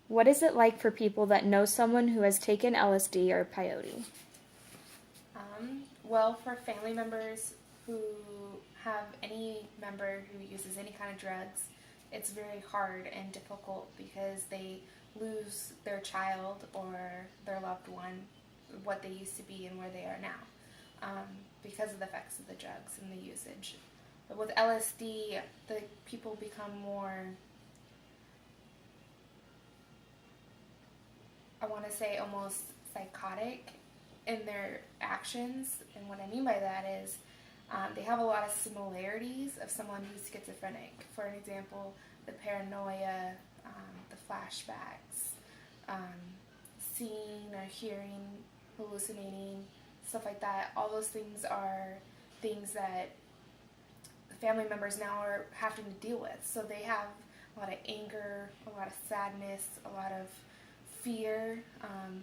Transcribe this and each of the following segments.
What is it like for people that know someone who has taken LSD or peyote? Well, for family members who have any member who uses any kind of drugs, it's very hard and difficult because they lose their child or their loved one, what they used to be and where they are now, because of the effects of the drugs and the usage. But with LSD, the people become more, I want to say, almost psychotic in their actions. And what I mean by that is they have a lot of similarities of someone who's schizophrenic. For an example, the paranoia, the flashbacks, um, seeing or hearing, hallucinating, stuff like that. All those things are things that family members now are having to deal with. So they have a lot of anger, a lot of sadness, a lot of fear,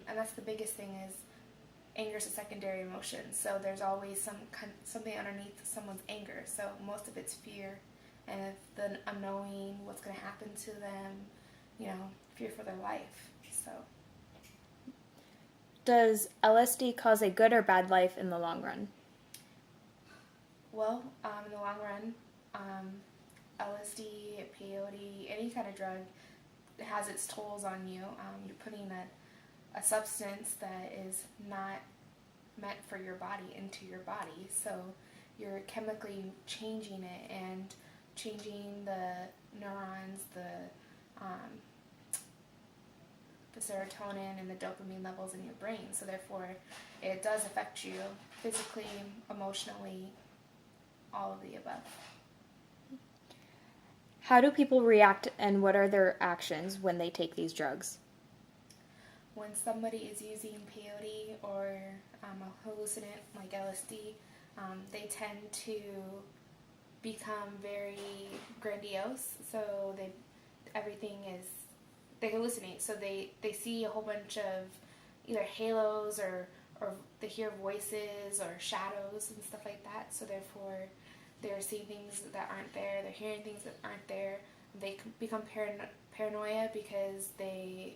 and that's the biggest thing is anger is a secondary emotion. So there's always something underneath someone's anger. So most of it's fear, and the unknowing what's going to happen to them, fear for their life. So Does LSD cause a good or bad life in the long run? well, in the long run, LSD, peyote, any kind of drug has its tolls on you. You're putting a substance that is not meant for your body into your body. So you're chemically changing it and changing the neurons, the serotonin and the dopamine levels in your brain. So therefore, it does affect you physically, emotionally, all of the above. How do people react and what are their actions when they take these drugs? When somebody is using peyote or a hallucinant like LSD, they tend to become very grandiose. So everything is they hallucinate. So they see a whole bunch of either halos or they hear voices or shadows and stuff like that. So therefore, they're seeing things that aren't there. They're hearing things that aren't there. They become paranoia because they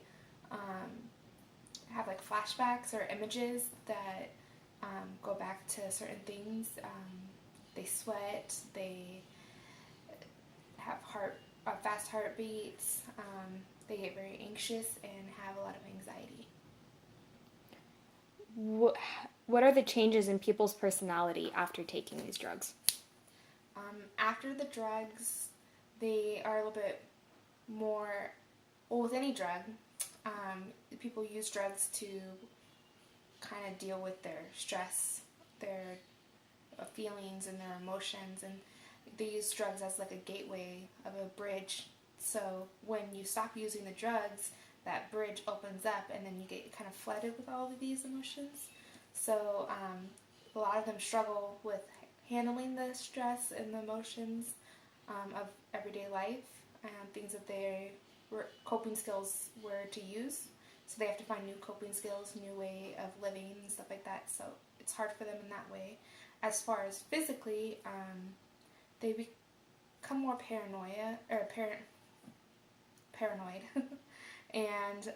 have like flashbacks or images that go back to certain things. They sweat. They have fast heartbeats. They get very anxious and have a lot of anxiety. What are the changes in people's personality after taking these drugs? After the drugs, they are a little bit more, well, with any drug, people use drugs to kind of deal with their stress, their feelings, and their emotions, and they use drugs as like a gateway of a bridge. So when you stop using the drugs, that bridge opens up, and then you get kind of flooded with all of these emotions. So a lot of them struggle with handling the stress and the emotions of everyday life and things that their coping skills were to use. So they have to find new coping skills, new way of living and stuff like that. So it's hard for them in that way. As far as physically, they become more paranoid, and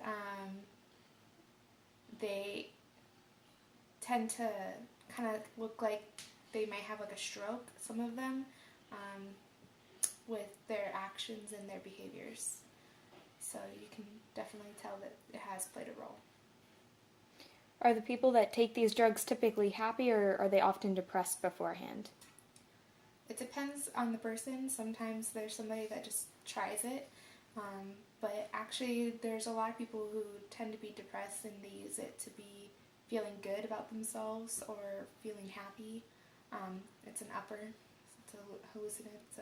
they tend to kind of look like they might have like a stroke. Some of them, with their actions and their behaviors. So you can definitely tell that it has played a role. Are the people that take these drugs typically happy or are they often depressed beforehand? It depends on the person. Sometimes there's somebody that just tries it, but actually there's a lot of people who tend to be depressed and they use it to be feeling good about themselves or feeling happy. It's an upper, it's a hallucinant, so